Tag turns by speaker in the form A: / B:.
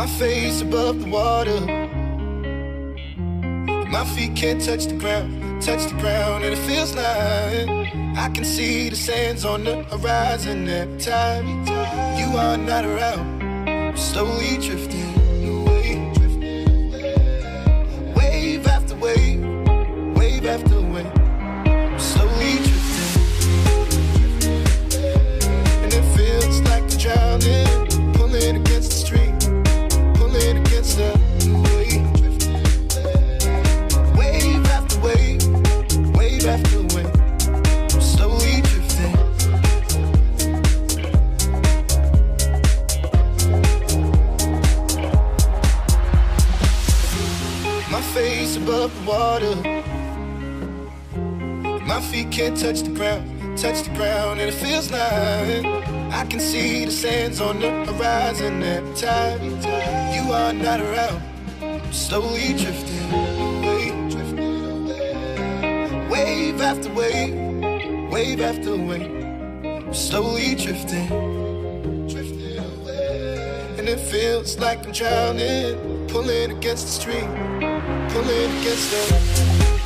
A: My face above the water, my feet can't touch the ground, and it feels like I can see the sands on the horizon every time you are not around. I'm slowly drifting away, wave after wave, wave after wave. I'm slowly drifting, and it feels like I'm drowning, pulling against the stream, pulling against the wave. Wave after wave, wave after wave. I'm slowly drifting. My face above the water, my feet can't touch the ground, and it feels like I can see the sands on the horizon every time you are not around. I'm slowly drifting away, wave after wave, wave after wave. I'm slowly drifting, and it feels like I'm drowning, pulling against the stream, pulling against the